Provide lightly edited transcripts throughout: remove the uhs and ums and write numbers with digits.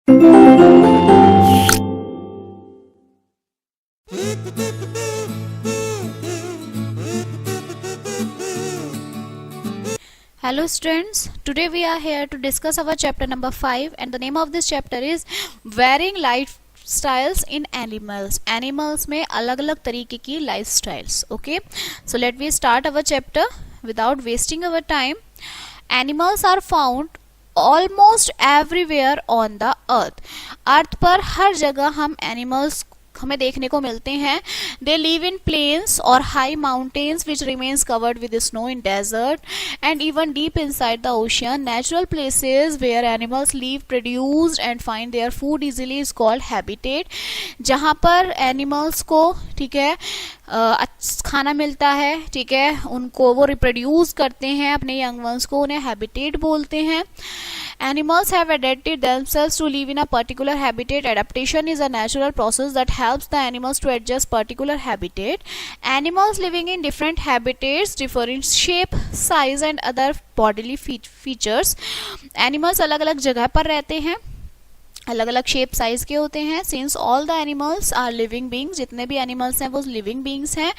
Hello students, today we are here to discuss our chapter number 5 and the name of this chapter is varying lifestyles in animals. Animals में अलग अलग तरीके की lifestyles. Okay, so let me start our chapter without wasting our time. Animals are found almost everywhere on the earth. अर्थ पर हर जगह हम animals हमें देखने को मिलते हैं. They live in plains or high mountains which remains covered with snow in desert and even deep inside the ocean. Natural places where animals live, produced and find their food easily is called habitat. जहाँ पर animals को ठीक है खाना मिलता है, ठीक है, उनको वो रिप्रोड्यूस करते हैं अपने यंग वंस को, उन्हें हैबिटेट बोलते हैं. Animals have adapted themselves to live in a particular habitat. Adaptation is a natural process that helps the animals to adjust particular habitat. Animals living in different habitats differ in shape, size and other bodily features. Animals अलग अलग जगह पर रहते हैं, अलग अलग shape size के होते हैं. Since all the animals are living beings, जितने भी एनिमल्स हैं वो लिविंग बींग्स हैं.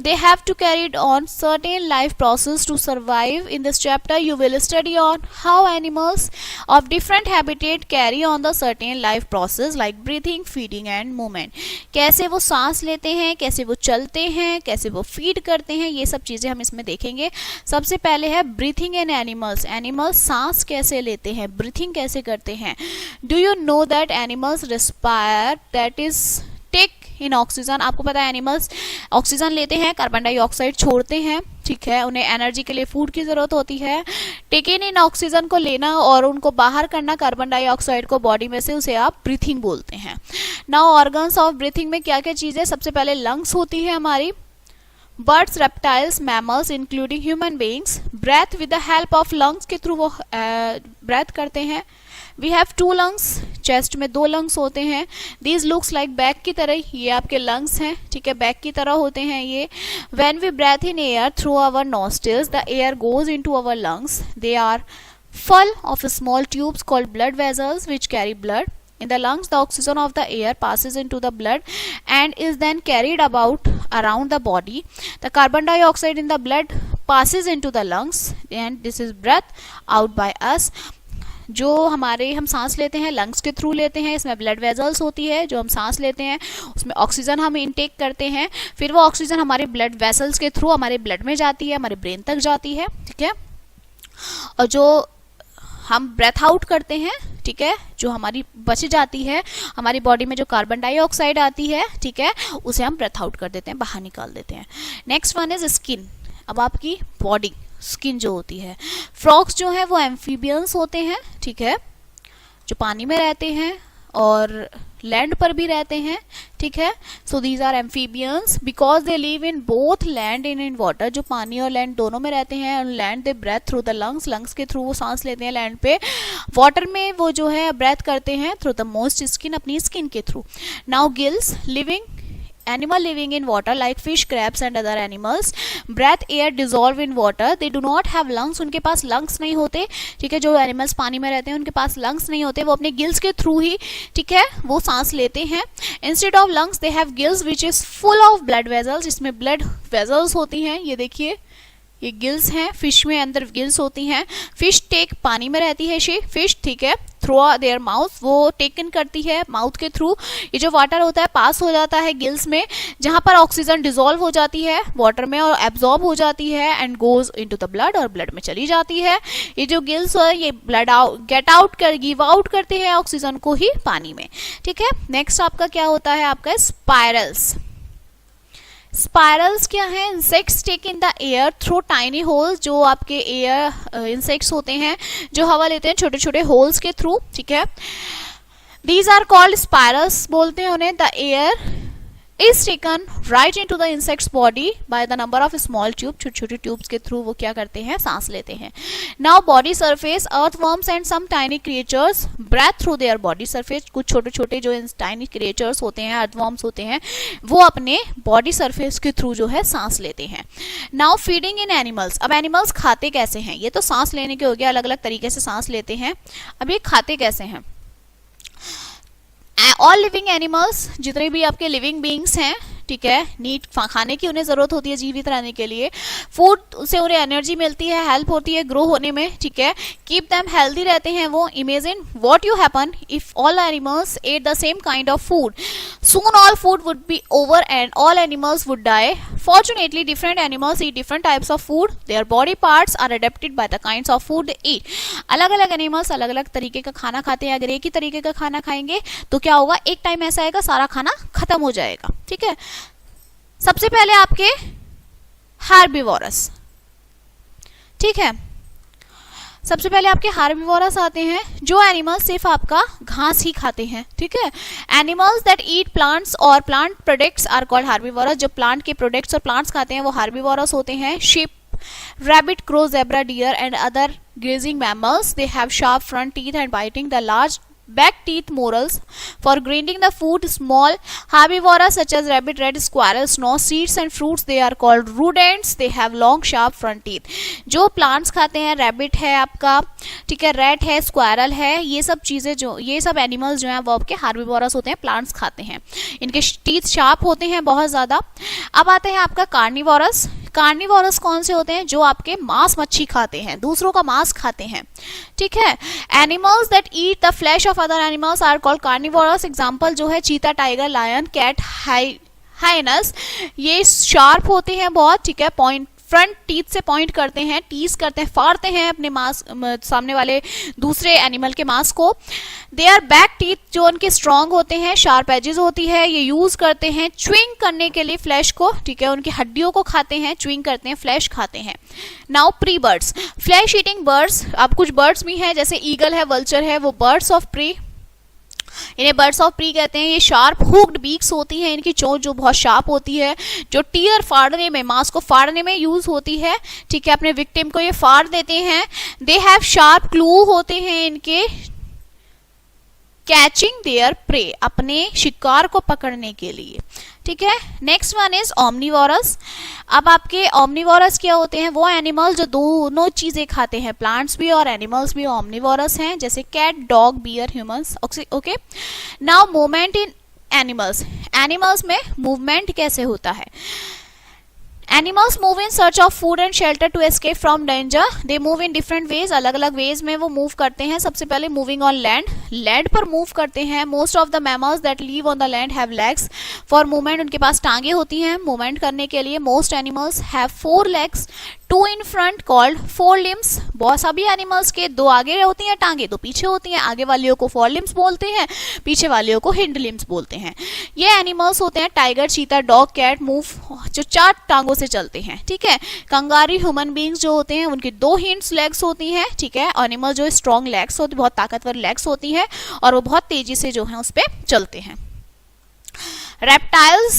They have to carried on certain life process to survive. In this chapter you will study on how animals of different habitat carry on the certain life process like breathing, feeding and movement. कैसे वो सांस लेते हैं, कैसे वो चलते हैं, कैसे वो फीड करते हैं, ये सब चीजें हम इसमें देखेंगे. सबसे पहले है ब्रीथिंग इन एनिमल्स. एनिमल्स सांस कैसे लेते हैं, ब्रीथिंग कैसे करते हैं. Do you know that animals respire, that is take in oxygen. आपको पता है एनिमल्स ऑक्सीजन लेते हैं, कार्बन डाइऑक्साइड छोड़ते हैं, ठीक है, उन्हें एनर्जी के लिए फूड की जरूरत होती है. टेकिन इन ऑक्सीजन को लेना और उनको बाहर करना कार्बन डाइऑक्साइड को बॉडी में से, उसे आप ब्रीथिंग बोलते हैं. नाउ ऑर्गन्स ऑफ ब्रीथिंग में क्या क्या चीजें, सबसे पहले लंग्स होती है हमारी. Birds, reptiles, mammals including human beings breathe with the help of lungs के थ्रू वो ब्रेथ करते हैं. वी हैव 2 लंग्स, चेस्ट में 2 लंग्स होते हैं. दीज लुक्स लाइक बैग की तरह, ये आपके लंग्स हैं, ठीक है, बैग की तरह होते हैं ये. When we breathe in air through our nostrils the air goes into our lungs. They are full of small tubes called blood vessels which carry blood. In the lungs, the oxygen of the air passes into the blood and is then carried around the body. The carbon dioxide in the blood passes into the lungs and this is breath out by us. जो हम सांस लेते हैं lungs के through लेते हैं, इसमें blood vessels होती है, जो हम सांस लेते हैं उसमें ऑक्सीजन हम इनटेक करते हैं, फिर वो ऑक्सीजन हमारे ब्लड वेसल्स के थ्रू हमारे ब्लड में जाती है, हमारे ब्रेन तक जाती है, ठीक है. और जो हम ब्रेथ आउट करते हैं, ठीक है, जो हमारी बच जाती है हमारी बॉडी में, जो कार्बन डाइऑक्साइड आती है, ठीक है, उसे हम ब्रेथ आउट कर देते हैं, बाहर निकाल देते हैं. Next one is skin. अब आपकी बॉडी स्किन जो होती है, फ्रॉग्स जो है वो एम्फीबियंस होते हैं, ठीक है, जो पानी में रहते हैं और लैंड पर भी रहते हैं, ठीक है. So these are amphibians because they live in both land and in water. जो पानी और लैंड दोनों में रहते हैं. Land they breathe through the lungs, lungs के थ्रू वो सांस लेते हैं लैंड पे. वाटर में वो जो है ब्रेथ करते हैं थ्रू द मोस्ट स्किन, अपनी स्किन के through. Now gills, living animal living in water like fish, crabs and other animals breath air dissolve in water. They do not have lungs. उनके पास lungs नहीं होते, ठीक है, जो एनिमल्स पानी में रहते हैं उनके पास lungs नहीं होते, वो अपने गिल्स के थ्रू ही, ठीक है, वो सांस लेते हैं. instead of lungs they have gills which is full of blood vessels. इसमें blood vessels होती हैं, ये देखिए ये गिल्स हैं. फिश में अंदर गिल्स होती हैं. फिश टेक, पानी में रहती है फिश, ठीक है, थ्रू देयर माउथ, वो टेकन करती है माउथ के थ्रू. ये जो वाटर होता है पास हो जाता है गिल्स में, जहां पर ऑक्सीजन डिसॉल्व हो जाती है वाटर में और एब्जॉर्ब हो जाती है and goes into the blood, और ब्लड में चली जाती है. ये जो गिल्स है ये ब्लड गेट आउट कर गिव आउट करते हैं ऑक्सीजन को ही पानी में, ठीक है. नेक्स्ट आपका क्या होता है, आपका स्पाइरल्स. स्पाइरल्स क्या है, insects take in the air through tiny holes. जो आपके एयर इंसेक्ट्स होते हैं जो हवा लेते हैं छोटे छोटे होल्स के थ्रू, ठीक है. दीज आर कॉल्ड स्पाइरल्स बोलते हैं उन्हें. The air is taken right into the insect's body by the number of small tube. छोटे छोटे ट्यूब्स के थ्रू वो क्या करते हैं, सांस लेते हैं. Now body surface, earthworms and some tiny creatures breathe through their body surface. कुछ छोटे छोटे जो tiny creatures होते हैं, earthworms होते हैं, वो अपने body surface के थ्रू जो है सांस लेते हैं. Now feeding in animals. अब animals खाते कैसे हैं, ये तो सांस लेने के हो गया, अलग अलग तरीके से सांस लेते हैं. अब ये खाते कैसे हैं. ऑल लिविंग एनिमल्स, जितने भी आपके लिविंग बीइंग्स हैं, ठीक है, नीड खाने की उन्हें जरूरत होती है जीवित रहने के लिए, फूड से उन्हें एनर्जी मिलती है, हेल्प होती है ग्रो होने में, ठीक है, कीप देम हेल्दी रहते हैं वो। Imagine what you happen if all animals ate the same kind of food, soon all food would be over and all animals would die. Fortunately, different animals eat different types of food. Their body parts are adapted by the kinds of food they eat. अलग अलग animals अलग अलग तरीके का खाना खाते हैं। अगर एक ही तरीके का खाना खाएंगे तो क्या होगा, एक टाइम ऐसा आएगा सारा खाना खत्म हो जाएगा, ठीक है। सबसे पहले आपके हार्बिवोरस, ठीक है, सबसे पहले आपके हार्बिवोरस आते हैं, जो एनिमल्स सिर्फ आपका घास ही खाते हैं, ठीक है। एनिमल्स दैट ईट प्लांट्स और प्लांट प्रोडक्ट्स आर कॉल्ड हार्बिवोरस। जो प्लांट के प्रोडक्ट्स और प्लांट्स खाते हैं वो हार्बिवोरस होते हैं। Ship, rabbit, crow, zebra, deer and other grazing mammals, they have sharp front teeth and biting the large back teeth morals for grinding the food. Small herbivores such as rabbit, red squirrels gnaw seeds and fruits. They are called rodents. They have long sharp front teeth. जो plants खाते हैं, rabbit है आपका, ठीक है, rat है, squirrel है, ये सब चीजें जो, ये सब एनिमल्स जो हैं वो आपके हार्बिवोरस होते हैं, प्लांट्स खाते हैं, इनके टीथ शार्प होते हैं बहुत ज्यादा। अब आते हैं आपका कार्निवोरस। कार्निवोरस कौन से होते हैं, जो आपके मांस मच्छी खाते हैं, दूसरों का मांस खाते हैं, ठीक है। Animals that eat the flesh of other animals are called carnivorous. Example जो है cheetah, tiger, lion, cat, hyenas, ये शार्प होते हैं बहुत, ठीक है, पॉइंट फ्रंट टीथ से पॉइंट करते हैं, टीज करते हैं, फाड़ते हैं अपने मांस, सामने वाले दूसरे एनिमल के मांस को। दे आर बैक टीथ, जो उनके स्ट्रॉन्ग होते हैं, शार्प एजेस होती है, ये यूज करते हैं च्विंग करने के लिए फ्लैश को, ठीक है, उनकी हड्डियों को खाते हैं, च्विंग करते हैं, फ्लैश खाते हैं। Now pre birds, flesh eating birds. अब कुछ बर्ड्स भी हैं जैसे ईगल है, वल्चर है, वो बर्ड्स ऑफ प्री, इन्हें बर्ड्स ऑफ प्री कहते हैं। ये शार्प हुक्ड बीक्स होती है, इनकी चोंच जो बहुत शार्प होती है, जो टीयर फाड़ने में, मांस को फाड़ने में यूज होती है, ठीक है, अपने विक्टिम को ये फाड़ देते हैं। दे हैव शार्प क्लू होते हैं इनके, कैचिंग देयर प्रे, अपने शिकार को पकड़ने के लिए, ठीक है। Next one is omnivorous. अब आपके ओमनिवोरस क्या होते हैं, वो एनिमल्स जो दोनों चीजें खाते हैं, प्लांट्स भी और एनिमल्स भी ओमनिवोरस हैं, जैसे cat, dog, bear, humans, okay. Now movement in animals. Animals में मूवमेंट कैसे होता है, animals move in search of food and shelter to escape from danger. They move in different ways, अलग अलग वेज में वो मूव करते हैं। सबसे पहले मूविंग ऑन लैंड, लैंड पर मूव करते हैं। Most of the mammals that live on the land have legs for movement, उनके पास टांगे होती हैं मूवमेंट करने के लिए। Most animals have 4 legs, 2 in front called 4 limbs। बहुत सभी एनिमल्स के 2 आगे होती हैं टांगे, 2 पीछे होती हैं। आगे वालियों को 4 limbs बोलते हैं, पीछे वालियों को हिंड limbs बोलते हैं। ये एनिमल्स होते हैं टाइगर, चीता, डॉग, कैट, मूव, जो 4 टांगों से चलते हैं, ठीक है। कंगारू ह्यूमन बींग्स जो होते हैं उनकी 2 हिंड्स लेग्स होती हैं, ठीक है। एनिमल जो स्ट्रॉन्ग लेग्स होती, बहुत ताकतवर लेग्स होती है और वो बहुत तेजी से जो है उस पे चलते हैं। रेप्टाइल्स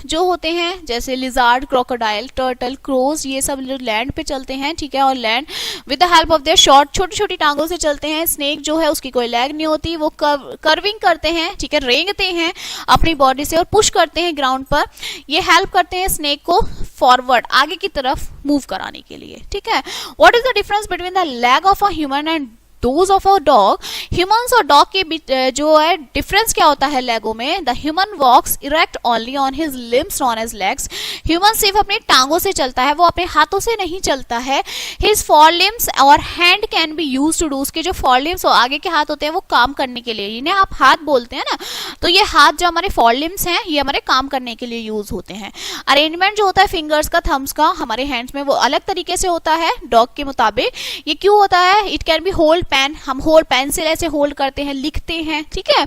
जो होते हैं जैसे लिजार्ड, क्रोकोडाइल, टर्टल, क्रोज, ये सब लैंड पे चलते हैं, ठीक है, और land with the help of their short, छोटी छोटी टांगों से चलते हैं। स्नेक जो है उसकी कोई लेग नहीं होती, वो कर्विंग करते हैं, ठीक है, रेंगते हैं अपनी बॉडी से और पुश करते हैं ग्राउंड पर। ये हेल्प करते हैं स्नेक को फॉरवर्ड, आगे की तरफ मूव कराने के लिए, ठीक है। What is the difference between the leg of a human and dose of a dog. Humans और डॉग के बीच जो है डिफरेंस क्या होता है लेगों में। The human walks erect only on his limbs known as legs. Human सिर्फ अपनी टांगों से चलता है, वो अपने हाथों से नहीं चलता है। हिज फॉर लिम्स और hand can be use to do, उसके जो फॉर लिम्स और आगे के हाथ होते हैं वो काम करने के लिए, इन्हें आप हाथ बोलते हैं ना, तो ये हाथ जो हमारे फॉर लिम्स हैं ये हमारे काम करने के लिए यूज होते हैं। अरेंजमेंट जो होता है फिंगर्स का, थम्स का हमारे हैंड्स में, वो अलग तरीके से होता है डॉग के मुताबिक। ये क्यों होता है, it can be hold pen, हम होल्ड पेंसिल ऐसे होल्ड करते हैं, लिखते हैं, ठीक है,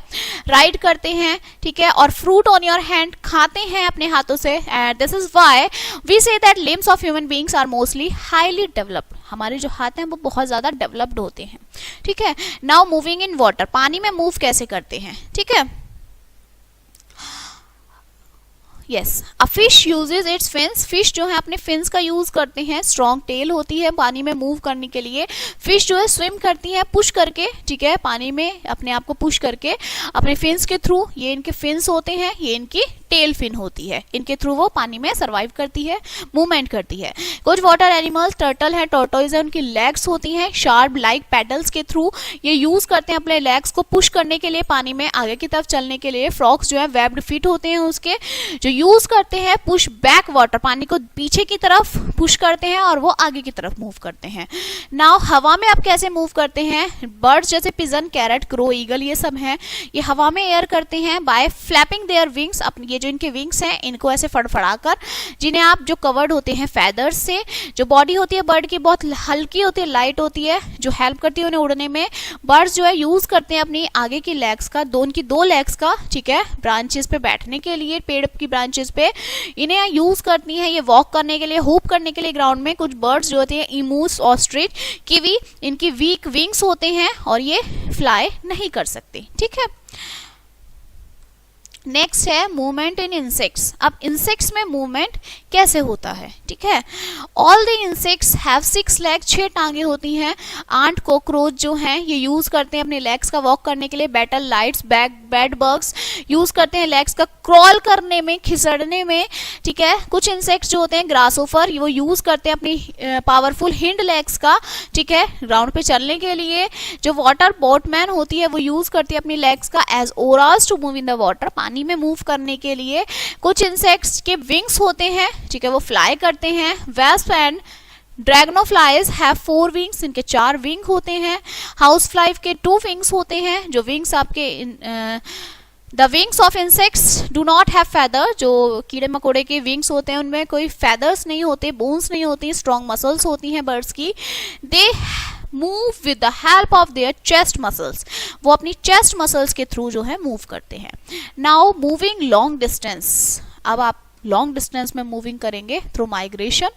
राइट करते हैं, ठीक है, और फ्रूट ऑन योर हैंड खाते हैं अपने हाथों से। And this is why we say that limbs of human beings are mostly highly developed. हमारे जो हाथ हैं वो बहुत ज्यादा डेवलप्ड होते हैं, ठीक है। नाउ मूविंग इन वाटर, पानी में मूव कैसे करते हैं, ठीक है। Yes, a fish usage it's fins. Fish जो है अपने फिन्स का यूज करते हैं, स्ट्रॉन्ग टेल होती है पानी में मूव करने के लिए। फिश जो है स्विम करती है पुश करके, ठीक है, पानी में अपने आप को पुश करके अपने फिन्स के थ्रू। ये इनके फिन्स होते हैं, ये इनकी टेल फिन होती है, इनके थ्रू वो पानी में सर्वाइव करती है, मूवमेंट करती है। कुछ वाटर एनिमल्स टर्टल है, टॉर्टोइज है, उनकी लेग्स होती हैं शार्प लाइक पैडल्स के थ्रू ये यूज करते हैं अपने लेग्स को पुश करने के लिए, पानी में आगे की तरफ चलने के लिए। फ्रॉग्स जो है वेब्ड फीट होते हैं उसके, जो यूज करते हैं पुश बैक वाटर, पानी को पीछे की तरफ पुश करते हैं और वो आगे की तरफ मूव करते हैं। नाउ हवा में आप कैसे मूव करते हैं? बर्ड्स जैसे पिजन, कैरट, क्रो, ईगल ये सब हैं, ये हवा में एयर करते हैं बाय फ्लैपिंग देयर विंग्स। अपने ये जो इनके विंग्स हैं इनको ऐसे फड़फड़ाकर, जिन्हें आप जो कवर्ड होते हैं फेदर्स से, जो बॉडी होती है बर्ड की बहुत हल्की होती है, लाइट होती है, जो हेल्प करती है उन्हें उड़ने में। बर्ड्स जो है यूज करते हैं अपनी आगे की लेग्स का, उनकी दो लेग्स का, ठीक है, ब्रांचेस पे बैठने के लिए, पेड़ की ब्रांचेस पे इन्हें यूज करती हैं ये वॉक करने के लिए, हुप करने के लिए ग्राउंड में। कुछ बर्ड्स जो होते हैं इमूस, ऑस्ट्रिच, किवी, इनकी वीक विंग्स होते हैं और ये फ्लाई नहीं कर सकते, ठीक है। नेक्स्ट है मूवमेंट इन इंसेक्ट्स। अब इंसेक्ट्स में मूवमेंट कैसे होता है, ठीक है। All the insects have 6 leg, 6 टांगे होती हैं। आंट, कॉकरोच जो हैं ये यूज करते हैं अपने लेग्स का वॉक करने के लिए। Battle lights, bed bugs use करते हैं लेग्स का क्रॉल करने में, खिसड़ने में, ठीक है। कुछ इंसेक्ट्स जो होते हैं ग्रासोफर, वो यूज करते हैं अपनी पावरफुल हिंड लेग्स का, ठीक है, ग्राउंड पे चलने के लिए। जो वाटर बोटमैन होती है वो यूज करती है अपनी लेग्स का as oars to move in the water, पानी में मूव करने के लिए। कुछ इंसेक्ट्स के विंग्स होते हैं, ठीक है, वो फ्लाई करते हैं। वेस्प एंड ड्रैगनोफ्लाइज हैव 4 विंग्स, इनके 4 विंग होते हैं। हाउस फ्लाई के 2 विंग्स होते हैं। जो विंग्स आपके the wings of insects do not have feather, जो कीड़े मकोड़े के विंग्स होते हैं उनमें कोई फेदर्स नहीं होते, बोन्स नहीं होती, स्ट्रॉन्ग मसल्स होती हैं बर्ड्स की। They move with the help of their chest muscles, वो अपनी चेस्ट मसल्स के थ्रू जो है मूव करते हैं। नाउ मूविंग लॉन्ग डिस्टेंस, अब आप लॉन्ग डिस्टेंस में मूविंग करेंगे through migration.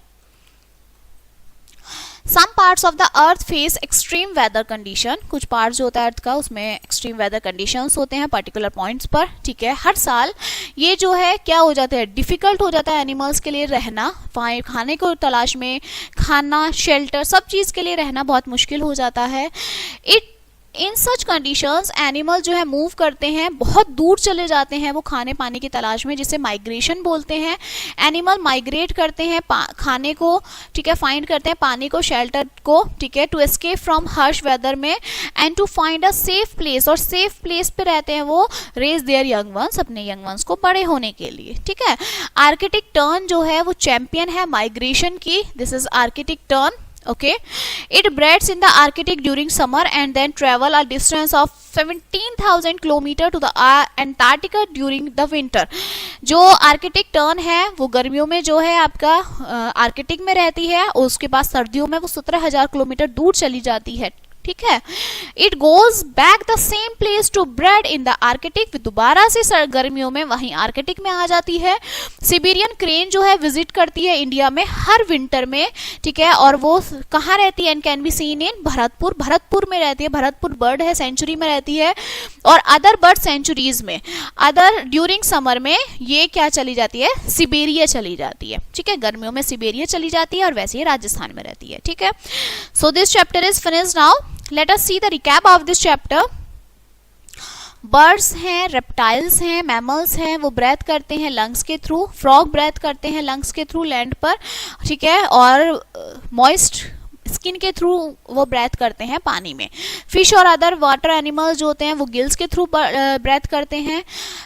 Some parts of the earth face extreme weather condition, कुछ पार्ट जो होता है अर्थ का उसमें एक्सट्रीम वेदर कंडीशंस होते हैं पर्टिकुलर पॉइंट्स पर, ठीक है। हर साल ये जो है क्या हो जाता है, डिफिकल्ट हो जाता है एनिमल्स के लिए रहना, खाने को तलाश में, खाना, शेल्टर, सब चीज़ के लिए रहना बहुत मुश्किल हो जाता है। इन सच कंडीशंस एनिमल जो है मूव करते हैं, बहुत दूर चले जाते हैं वो खाने पानी की तलाश में, जिसे माइग्रेशन बोलते हैं। एनिमल माइग्रेट करते हैं खाने को, ठीक है, फाइंड करते हैं पानी को, शेल्टर को, ठीक है, to escape from harsh weather में and to find a safe place, और सेफ प्लेस पे रहते हैं वो, रेज देयर यंग वंस, अपने यंग वंस को बड़े होने के लिए, ठीक है। आर्कटिक टर्न जो है वो चैंपियन है माइग्रेशन की, this is Arctic tern, okay. It breeds in the Arctic during summer and then travel a distance of 17,000 kilometre to the Antarctica during the winter. जो आर्कटिक टर्न है वो गर्मियों में जो है आपका आर्कटिक में रहती है, और उसके बाद सर्दियों में वो 17,000 किलोमीटर दूर चली जाती है, ठीक है। It goes back the same place to breed in the Arctic, दोबारा से गर्मियों में वहीं आर्कटिक में आ जाती है। सिबेरियन क्रेन जो है विजिट करती है इंडिया में हर विंटर में, ठीक है, और वो कहाँ रहती है, and can be seen in Bharatpur, Bharatpur में रहती है, भरतपुर बर्ड है सेंचुरी में रहती है। और अदर बर्ड सेंचुरीज में, अदर ड्यूरिंग समर में ये क्या चली जाती है, सिबेरिया चली जाती है, ठीक है, गर्मियों में सिबेरिया चली जाती है और वैसे ही राजस्थान में रहती है, ठीक है। So this chapter is finished now. Let us see the recap of this chapter. Birds हैं, रेप्टाइल्स हैं, मैमल्स हैं, वो ब्रेथ करते हैं लंग्स के थ्रू। फ्रॉग ब्रेथ करते हैं लंग्स के थ्रू लैंड पर, ठीक है, और मॉइस्ट स्किन के थ्रू वो ब्रेथ करते हैं पानी में। फिश और अदर वाटर एनिमल्स जो होते हैं वो गिल्स के थ्रू ब्रेथ करते हैं।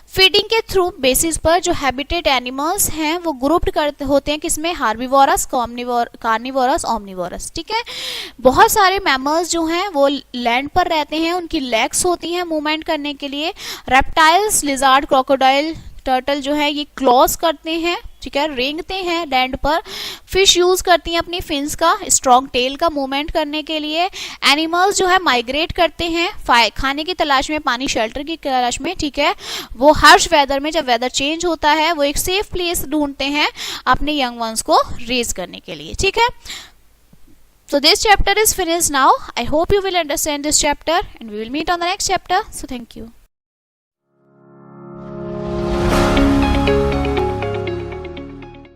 फीडिंग के थ्रू बेसिस पर जो हैबिटेट एनिमल्स हैं वो ग्रुप्ड होते हैं किसमें, हार्बिवोरस, कार्निवोरस, ओमनिवोरस, ठीक है। बहुत सारे मैमल्स जो हैं वो लैंड पर रहते हैं, उनकी लेग्स होती हैं मूवमेंट करने के लिए। रेप्टाइल्स, लिजार्ड, क्रोकोडाइल, टर्टल जो है ये क्लॉज करते हैं, ठीक है, रेंगते हैं लैंड पर। फिश यूज करती हैं अपनी फिन्स का, स्ट्रॉन्ग टेल का मूवमेंट करने के लिए। एनिमल्स जो है माइग्रेट करते हैं खाने की तलाश में, पानी, शेल्टर की तलाश में, ठीक है। वो हर्श वेदर में, जब वेदर चेंज होता है, वो एक सेफ प्लेस ढूंढते हैं अपने यंग वंस को रेज करने के लिए, ठीक है। So this chapter is finished now. I hope you will understand this chapter and we will meet on the next chapter. So thank you.